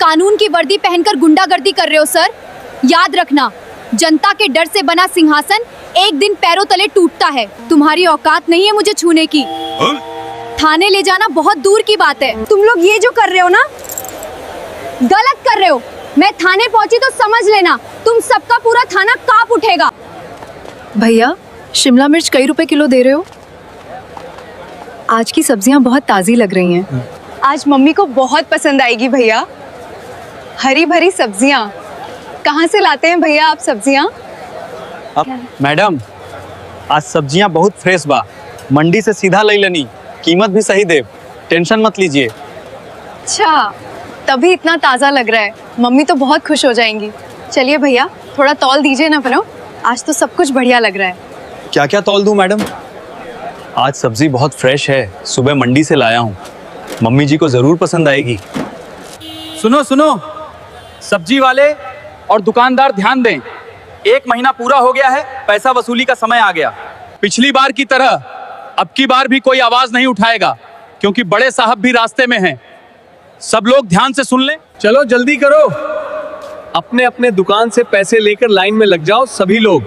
कानून की वर्दी पहनकर गुंडागर्दी कर रहे हो सर। याद रखना, जनता के डर से बना सिंहासन एक दिन पैरों तले टूटता है। तुम्हारी औकात नहीं है मुझे छूने की। थाने ले जाना बहुत दूर की बात है। तुम लोग ये जो कर रहे हो ना, गलत कर रहे हो। मैं थाने पहुंची तो समझ लेना, तुम सबका पूरा थाना कांप उठेगा। भैया, शिमला मिर्च कई रुपए किलो दे रहे हो? आज की सब्जियां बहुत ताज़ी लग रही हैं। आज मम्मी को बहुत पसंद आएगी भैया। हरी भरी सब्जियां। कहाँ से लाते हैं भैया आप सब्जियां? मैडम, आज सब्जियां बहुत फ्रेश बा, मंडी से सीधा ले लेनी, कीमत भी सही दे, टेंशन मत लीजिए। अच्छा, तभी इतना ताज़ा लग रहा है। मम्मी तो बहुत खुश हो जाएंगी। चलिए भैया, थोड़ा तौल दीजिए ना फिर। आज तो सब कुछ बढ़िया लग रहा है। क्या क्या तौल दूं मैडम? आज सब्जी बहुत फ्रेश है, सुबह मंडी से लाया हूँ, मम्मी जी को जरूर पसंद आएगी। सुनो सुनो, सब्जी वाले और दुकानदार ध्यान दें, 1 महीना पूरा हो गया है, पैसा वसूली का समय आ गया। पिछली बार की तरह अब की बार भी कोई आवाज नहीं उठाएगा, क्योंकि बड़े साहब भी रास्ते में हैं। सब लोग ध्यान से सुन लें। चलो जल्दी करो, अपने अपने दुकान से पैसे लेकर लाइन में लग जाओ सभी लोग।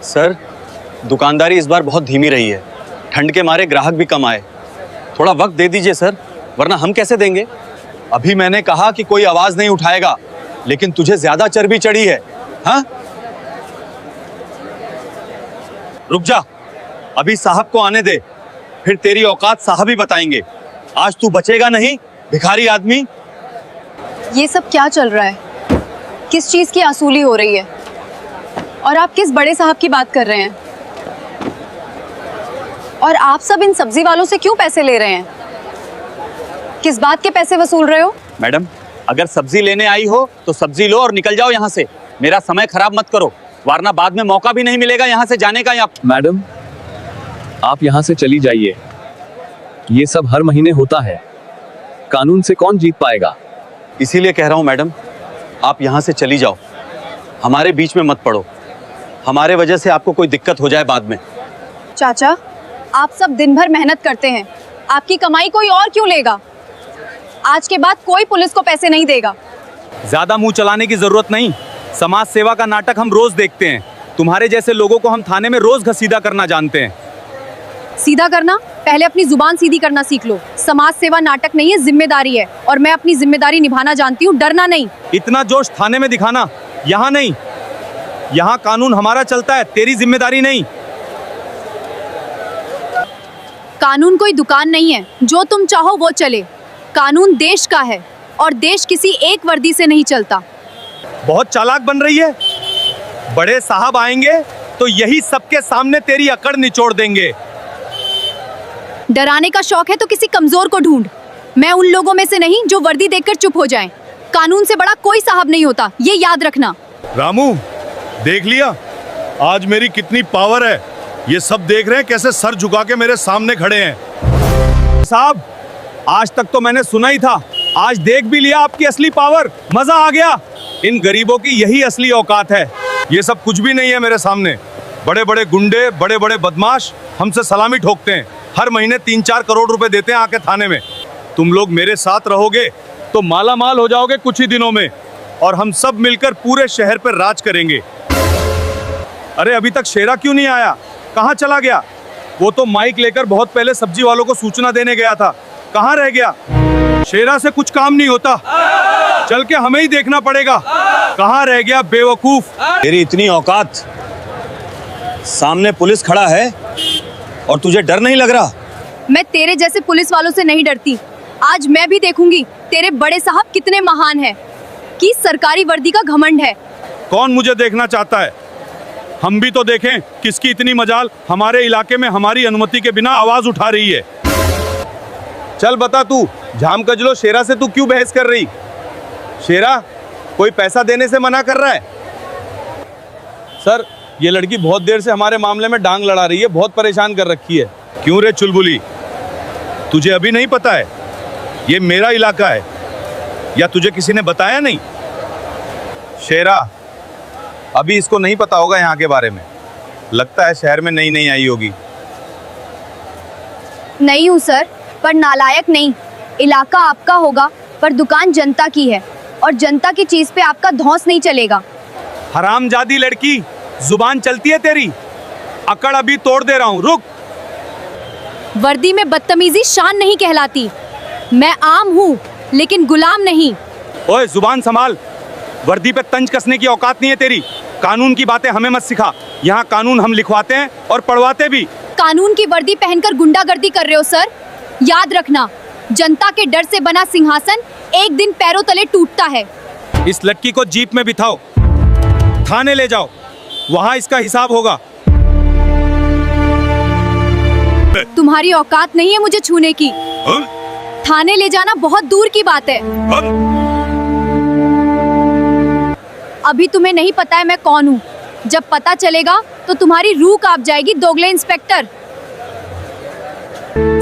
सर, दुकानदारी इस बार बहुत धीमी रही है, ठंड के मारे ग्राहक भी कम आए। थोड़ा वक्त दे दीजिए सर, वरना हम कैसे देंगे? अभी मैंने कहा कि कोई आवाज नहीं उठाएगा, लेकिन तुझे ज्यादा चर्बी चढ़ी है। हाँ, रुक जा, अभी साहब को आने दे, फिर तेरी औकात साहब ही बताएंगे। आज तू बचेगा नहीं, भिखारी आदमी। ये सब क्या चल रहा है? किस चीज़ की वसूली हो रही है? और आप किस बड़े साहब की बात कर रहे हैं? और आप सब इन सब्जी वालों से क्यों पैसे ले रहे हैं? किस बात के पैसे वसूल रहे हो? मैडम, अगर सब्जी लेने आई हो तो सब्जी लो और निकल जाओ यहाँ से। मेरा समय खराब मत करो, वरना बाद में मौका भी नहीं मिलेगा यहाँ से जाने का। मैडम, आप यहाँ से चली जाइए। ये सब हर महीने होता है, कानून से कौन जीत पाएगा? इसीलिए कह रहा हूँ मैडम, आप यहाँ से चली जाओ, हमारे बीच में मत पड़ो। हमारे वजह से आपको कोई दिक्कत हो जाए बाद में। चाचा, आप सब दिन भर मेहनत करते हैं, आपकी कमाई कोई और क्यों लेगा? आज के बाद कोई पुलिस को पैसे नहीं देगा। ज्यादा मुंह चलाने की जरूरत नहीं, समाज सेवा का नाटक हम रोज देखते हैं। तुम्हारे जैसे लोगों को हम थाने में रोज घसीदा करना जानते हैं। सीधा करना? पहले अपनी जुबान सीधी करना सीख लो। समाज सेवा नाटक नहीं है, जिम्मेदारी है, और मैं अपनी जिम्मेदारी निभाना जानती हूँ, डरना नहीं। इतना जोश थाने में दिखाना, यहाँ नहीं। यहाँ कानून हमारा चलता है, तेरी जिम्मेदारी नहीं। कानून कोई दुकान नहीं है, जो तुम चाहो वो चले। कानून देश का है, और देश किसी एक वर्दी से नहीं चलता। बहुत चालाक बन रही है। बड़े साहब आएंगे तो यही सबके सामने तेरी अकड़ निचोड़ देंगे। डराने का शौक है तो किसी कमजोर को ढूंढ। मैं उन लोगों में से नहीं जो वर्दी देखकर चुप हो जाएं। कानून से बड़ा कोई साहब नहीं होता, ये याद रखना। रामू, देख लिया आज मेरी कितनी पावर है? ये सब देख रहे हैं कैसे सर झुका के मेरे सामने खड़े हैं। साहब, आज तक तो मैंने सुना ही था, आज देख भी लिया आपकी असली पावर। मजा आ गया। इन गरीबों की यही असली औकात है। ये सब कुछ भी नहीं है मेरे सामने। बड़े बड़े गुंडे, बड़े बड़े बदमाश हमसे सलामी ठोकते हैं, हर महीने 3-4 करोड़ रुपए देते हैं आके थाने में। तुम लोग मेरे साथ रहोगे तो माला माल हो जाओगे कुछ ही दिनों में, और हम सब मिलकर पूरे शहर पर राज करेंगे। अरे अभी तक शेरा क्यों नहीं आया? कहाँ चला गया? वो तो माइक लेकर बहुत पहले सब्जी वालों को सूचना देने गया था, कहाँ रह गया? शेरा से कुछ काम नहीं होता, चल के हमें ही देखना पड़ेगा। कहाँ रह गया बेवकूफ? तेरी इतनी औकात, सामने पुलिस खड़ा है और तुझे डर नहीं लग रहा? मैं तेरे जैसे पुलिस वालों से नहीं डरती। आज मैं भी देखूंगी तेरे बड़े साहब कितने महान हैं, कि सरकारी वर्दी का घमंड है। कौन मुझे देखना चाहता है? हम भी तो देखें किसकी इतनी मजाल हमारे इलाके में हमारी अनुमति के बिना आवाज उठा रही है। चल बता, तू झाम कजलो, शेरा से तू क्यों बहस कर रही? शेरा कोई पैसा देने से मना कर रहा है? सर, ये लड़की बहुत देर से हमारे मामले में डांग लड़ा रही है, बहुत परेशान कर रखी है। क्यों रे चुलबुली, तुझे अभी नहीं पता है ये मेरा इलाका है, या तुझे किसी ने बताया नहीं? शेरा, अभी इसको नहीं पता होगा यहाँ के बारे में, लगता है शहर में नई आई होगी। नहीं हूँ सर, पर नालायक नहीं। इलाका आपका होगा पर दुकान जनता की है और जनता की चीज पे आपका धौंस नहीं चलेगा। हरामजादी लड़की, जुबान चलती है तेरी? अकड़ अभी तोड़ दे रहा हूँ, रुक। वर्दी में बदतमीजी शान नहीं कहलाती। मैं आम हूँ लेकिन गुलाम नहीं। ओए जुबान संभाल, वर्दी पे तंज कसने की औकात नहीं है तेरी। कानून की बातें हमें मत सिखा, यहाँ कानून हम लिखवाते हैं और पढ़वाते भी। कानून की वर्दी पहनकर गुंडागर्दी कर रहे हो सर। याद रखना, जनता के डर से बना सिंहासन एक दिन पैरों तले टूटता है। इस लड़की को जीप में बिठाओ, थाने ले जाओ, वहाँ इसका हिसाब होगा। तुम्हारी औकात नहीं है मुझे छूने की। थाने ले जाना बहुत दूर की बात है। अभी तुम्हें नहीं पता है मैं कौन हूँ। जब पता चलेगा तो तुम्हारी रूह कांप जाएगी दोगले इंस्पेक्टर।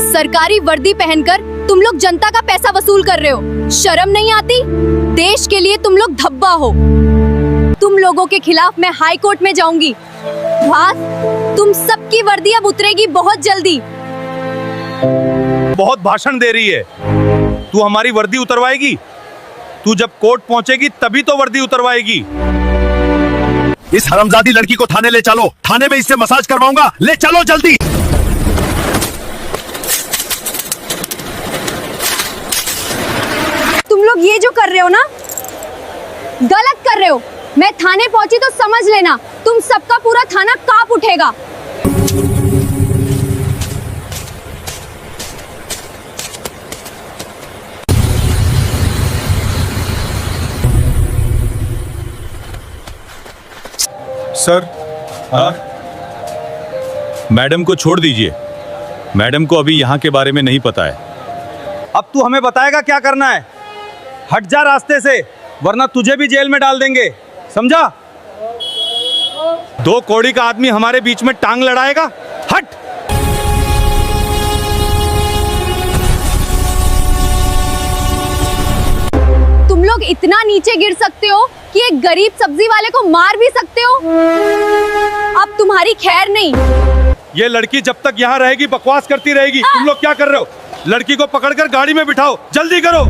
सरकारी वर्दी पहनकर तुम लोग जनता का पैसा वसूल कर रहे हो। शर्म नहीं आती? देश के लिए तुम लोग धब्बा हो। तुम लोगों के खिलाफ मैं हाई कोर्ट में जाऊंगी। भास, तुम सबकी वर्दी अब उतरेगी बहुत जल्दी। बहुत भाषण दे रही है। तू हमारी वर्दी उतरवाएगी? तू जब कोर्ट पहुंचेगी तभी तो वर्दी उतरवाएगी। इस हरामजादी लड़की को थाने ले चलो, थाने में इससे मसाज करवाऊंगा। ले चलो जल्दी। तुम लोग ये जो कर रहे हो ना, गलत कर रहे हो। मैं थाने पहुंची तो समझ लेना तुम सबका पूरा थाना कांप उठेगा। सर, मैडम को छोड़ दीजिए। मैडम को अभी यहाँ के बारे में नहीं पता है। अब तू हमें बताएगा क्या करना है? हट जा रास्ते से, वरना तुझे भी जेल में डाल देंगे, समझा? 2 कौड़ी का आदमी हमारे बीच में टांग लड़ाएगा? हट। तुम लोग इतना नीचे गिर सकते हो कि एक गरीब सब्जी वाले को मार भी सकते हो। अब तुम्हारी खैर नहीं। ये लड़की जब तक यहाँ रहेगी बकवास करती रहेगी। तुम लोग क्या कर रहे हो? लड़की को पकड़कर गाड़ी में बिठाओ, जल्दी करो।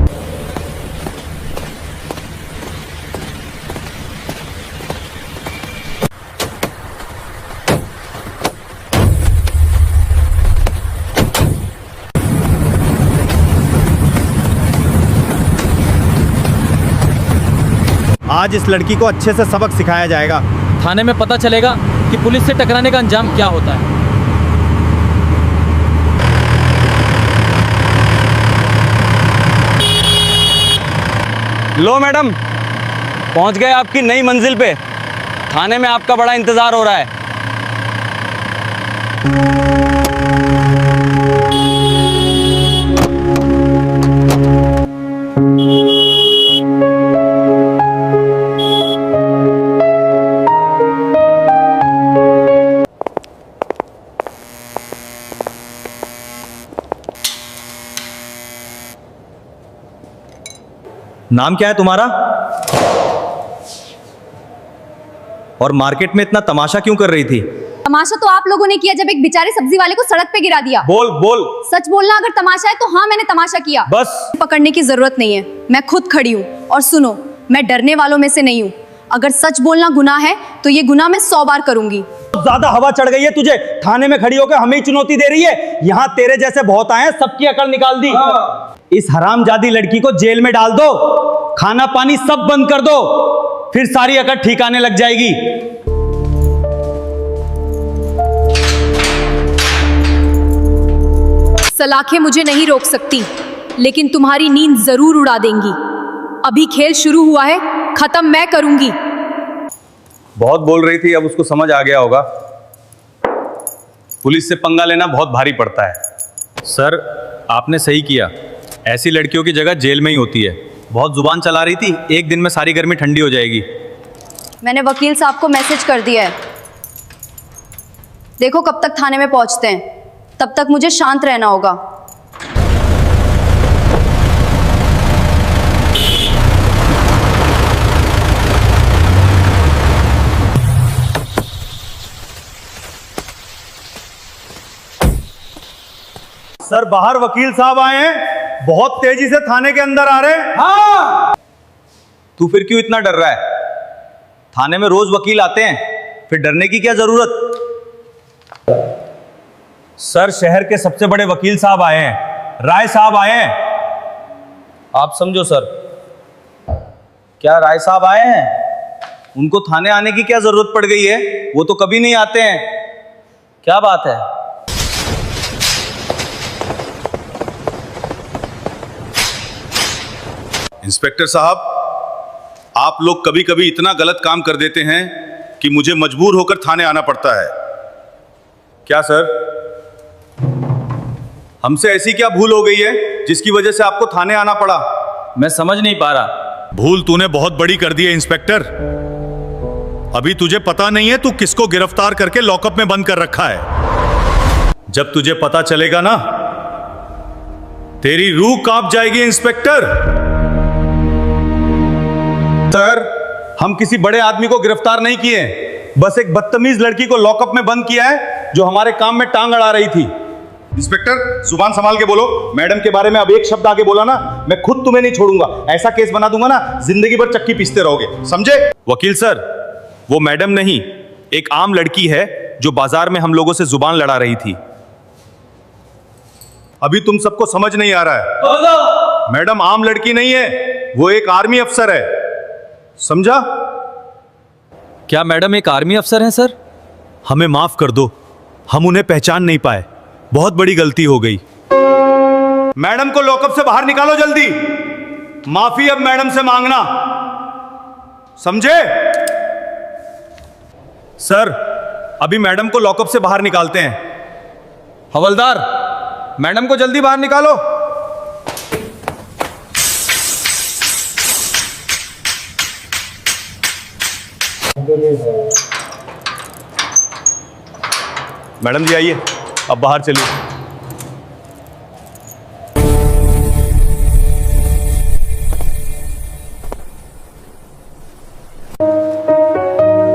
आज इस लड़की को अच्छे से सबक सिखाया जाएगा। थाने में पता चलेगा कि पुलिस से टकराने का अंजाम क्या होता है। लो मैडम, पहुंच गए आपकी नई मंजिल पे। थाने में आपका बड़ा इंतजार हो रहा है। नाम क्या है तुम्हारा? और मार्केट में इतना तमाशा क्यों कर रही थी? तमाशा तो आप लोगों ने किया जब एक बेचारे सब्जी वाले को सड़क पे गिरा दिया। बोल बोल। सच बोलना अगर तमाशा है तो हाँ, मैंने तमाशा किया। बस। पकड़ने की जरूरत नहीं है, मैं खुद खड़ी हूँ। और सुनो, मैं डरने वालों में से नहीं हूँ। अगर सच बोलना गुनाह है तो ये गुनाह मैं 100 बार करूंगी। ज्यादा हवा चढ़ गई है तुझे। थाने में खड़ी होकर हमें ही चुनौती दे रही है। यहाँ तेरे जैसे बहुत आए हैं, सबकी अकड़ निकाल दी। इस हरामजादी लड़की को जेल में डाल दो, खाना पानी सब बंद कर दो, फिर सारी अकड़ ठीक आने लग जाएगी। सलाखें मुझे नहीं रोक सकती, लेकिन तुम्हारी नींद जरूर उड़ा देंगी। अभी खेल शुरू हुआ है, खत्म मैं करूंगी। बहुत बोल रही थी, अब उसको समझ आ गया होगा। पुलिस से पंगा लेना बहुत भारी पड़ता है। सर, आपने सही किया। ऐसी लड़कियों की जगह जेल में ही होती है। बहुत जुबान चला रही थी, एक दिन में सारी गर्मी ठंडी हो जाएगी। मैंने वकील साहब को मैसेज कर दिया है। देखो कब तक थाने में पहुंचते हैं, तब तक मुझे शांत रहना होगा। सर, बाहर वकील साहब आए हैं। बहुत तेजी से थाने के अंदर आ रहे हैं। हाँ। तू फिर क्यों इतना डर रहा है? थाने में रोज वकील आते हैं, फिर डरने की क्या जरूरत? सर, शहर के सबसे बड़े वकील साहब आए हैं, राय साहब आए हैं। आप समझो सर। क्या राय साहब आए हैं? उनको थाने आने की क्या जरूरत पड़ गई है? वो तो कभी नहीं आते हैं। क्या बात है? इंस्पेक्टर साहब, आप लोग कभी कभी इतना गलत काम कर देते हैं कि मुझे मजबूर होकर थाने आना पड़ता है। क्या सर, हमसे ऐसी क्या भूल हो गई है जिसकी वजह से आपको थाने आना पड़ा? मैं समझ नहीं पा रहा। भूल तूने बहुत बड़ी कर दी है इंस्पेक्टर। अभी तुझे पता नहीं है तू किसको गिरफ्तार करके लॉकअप में बंद कर रखा है। जब तुझे पता चलेगा ना, तेरी रूह कांप जाएगी इंस्पेक्टर। सर, हम किसी बड़े आदमी को गिरफ्तार नहीं किए, बस एक बदतमीज लड़की को लॉकअप में बंद किया है जो हमारे काम में टांग अड़ा रही थी। इंस्पेक्टर, जुबान संभाल के बोलो। मैडम के बारे में अब एक शब्द आगे बोला ना, मैं खुद तुम्हें नहीं छोड़ूंगा। ऐसा केस बना दूंगा ना, जिंदगी भर चक्की पीसते रहोगे, समझे? वकील सर, वो मैडम नहीं, एक आम लड़की है जो बाजार में हम लोगों से जुबान लड़ा रही थी। अभी तुम सबको समझ नहीं आ रहा है। मैडम आम लड़की नहीं है, वो एक आर्मी अफसर है, समझा? क्या मैडम एक आर्मी अफसर हैं सर? हमें माफ कर दो, हम उन्हें पहचान नहीं पाए, बहुत बड़ी गलती हो गई। मैडम को लॉकअप से बाहर निकालो जल्दी। माफी अब मैडम से मांगना, समझे? सर, अभी मैडम को लॉकअप से बाहर निकालते हैं। हवलदार, मैडम को जल्दी बाहर निकालो। मैडम जी आइए, अब बाहर चलिए।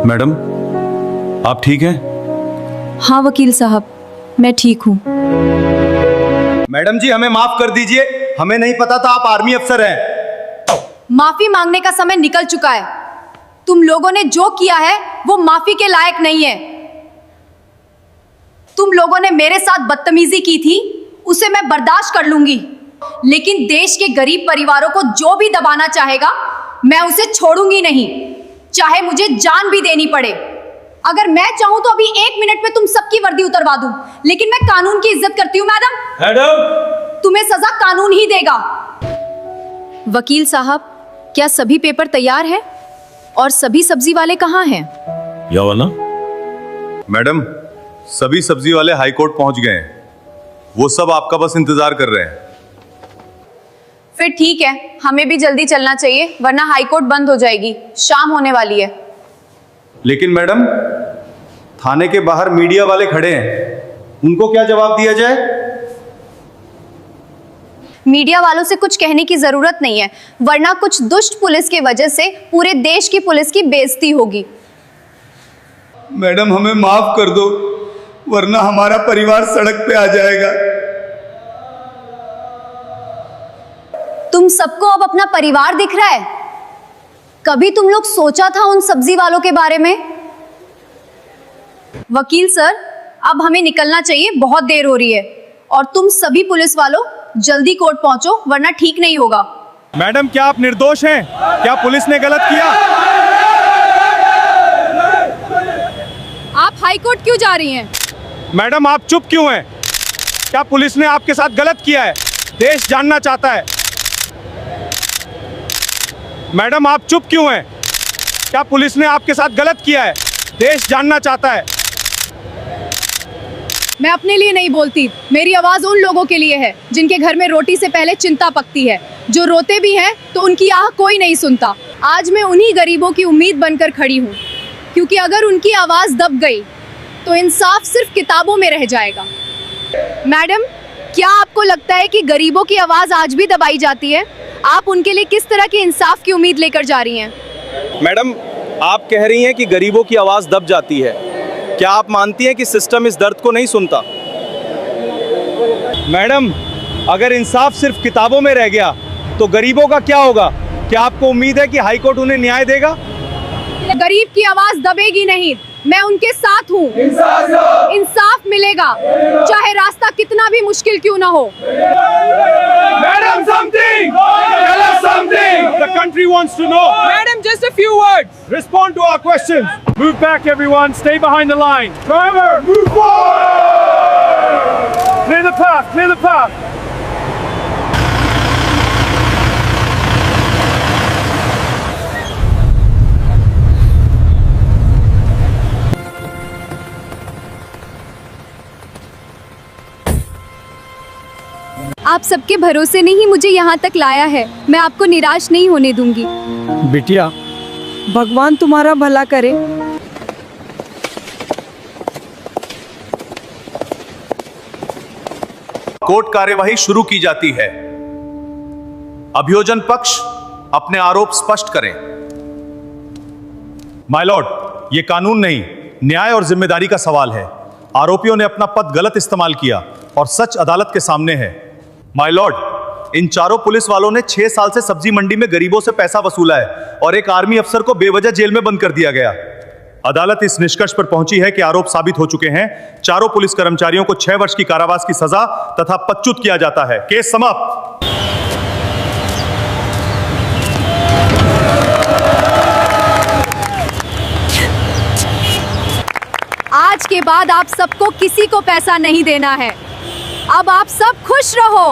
मैडम, आप ठीक हैं? हाँ वकील साहब, मैं ठीक हूँ। मैडम जी, हमें माफ कर दीजिए, हमें नहीं पता था आप आर्मी अफसर हैं। माफी मांगने का समय निकल चुका है। तुम लोगों ने जो किया है वो माफी के लायक नहीं है। तुम लोगों ने मेरे साथ बदतमीजी की थी, उसे मैं बर्दाश्त कर लूंगी, लेकिन देश के गरीब परिवारों को जो भी दबाना चाहेगा, मैं उसे छोड़ूंगी नहीं, चाहे मुझे जान भी देनी पड़े। अगर मैं चाहूं तो अभी 1 मिनट में तुम सबकी वर्दी उतरवा दूं, लेकिन मैं कानून की इज्जत करती हूं। मैडम, तुम्हें सजा कानून ही देगा। वकील साहब, क्या सभी पेपर तैयार हैं? और सभी सब्जी वाले कहाँ हैं? या वाला? मैडम, सभी सब्जी वाले हाई कोर्ट पहुंच गए हैं, वो सब आपका बस इंतजार कर रहे हैं। फिर ठीक है, हमें भी जल्दी चलना चाहिए, वरना हाई कोर्ट बंद हो जाएगी, शाम होने वाली है। लेकिन मैडम, थाने के बाहर मीडिया वाले खड़े हैं, उनको क्या जवाब दिया जाए? मीडिया वालों से कुछ कहने की जरूरत नहीं है, वरना कुछ दुष्ट पुलिस की वजह से पूरे देश की पुलिस की बेइज्जती होगी। मैडम, हमें माफ कर दो, वरना हमारा परिवार सड़क पे आ जाएगा। तुम सबको अब अपना परिवार दिख रहा है? कभी तुम लोग सोचा था उन सब्जी वालों के बारे में? वकील सर, अब हमें निकलना चाहिए, बहुत देर हो रही है। और तुम सभी पुलिस वालों जल्दी कोर्ट पहुंचो, वरना ठीक नहीं होगा। मैडम, क्या आप निर्दोष हैं? क्या पुलिस ने गलत किया? आप हाई कोर्ट क्यों जा रही हैं? मैडम, आप चुप क्यों हैं? क्या पुलिस ने आपके साथ गलत किया है? देश जानना चाहता है। मैडम, आप चुप क्यों हैं? क्या पुलिस ने आपके साथ गलत किया है? देश जानना चाहता है। मैं अपने लिए नहीं बोलती, मेरी आवाज उन लोगों के लिए है जिनके घर में रोटी से पहले चिंता पकती है, जो रोते भी हैं तो उनकी आह कोई नहीं सुनता। आज मैं उन्हीं गरीबों की उम्मीद बनकर खड़ी हूँ, क्योंकि अगर उनकी आवाज दब गई तो इंसाफ सिर्फ किताबों में रह जाएगा। मैडम, क्या आपको लगता है कि गरीबों की आवाज आज भी दबाई जाती है? आप उनके लिए किस तरह की इंसाफ की उम्मीद लेकर जा रही हैं? मैडम, आप कह रही हैं कि गरीबों की आवाज़ दब जाती है। क्या आप मानती हैं कि सिस्टम इस दर्द को नहीं सुनता? मैडम, अगर इंसाफ सिर्फ किताबों में रह गया तो गरीबों का क्या होगा? क्या आपको उम्मीद है कि हाई कोर्ट उन्हें न्याय देगा? गरीब की आवाज दबेगी नहीं, मैं उनके साथ हूँ। इंसाफ मिलेगा, चाहे रास्ता कितना भी मुश्किल क्यों ना हो। Madam, something! Tell us something! The country wants to know. Madam just a few words. Respond to our questions. Move back, everyone. Stay behind the line. Driver, move forward! Clear the path, clear the path. आप सबके भरोसे ने ही मुझे यहाँ तक लाया है, मैं आपको निराश नहीं होने दूंगी। बिटिया, भगवान तुम्हारा भला करे। कोर्ट कार्यवाही शुरू की जाती है। अभियोजन पक्ष अपने आरोप स्पष्ट करें। माय लॉर्ड, ये कानून नहीं, न्याय और जिम्मेदारी का सवाल है। आरोपियों ने अपना पद गलत इस्तेमाल किया और सच अदालत के सामने है। माय लॉर्ड, इन चारों पुलिस वालों ने 6 साल से सब्जी मंडी में गरीबों से पैसा वसूला है और एक आर्मी अफसर को बेवजह जेल में बंद कर दिया गया। अदालत इस निष्कर्ष पर पहुंची है कि आरोप साबित हो चुके हैं। चारों पुलिस कर्मचारियों को 6 वर्ष की कारावास की सजा तथा पदच्युत किया जाता है। केस समाप्त। आज के बाद आप सबको किसी को पैसा नहीं देना है। अब आप सब खुश रहो।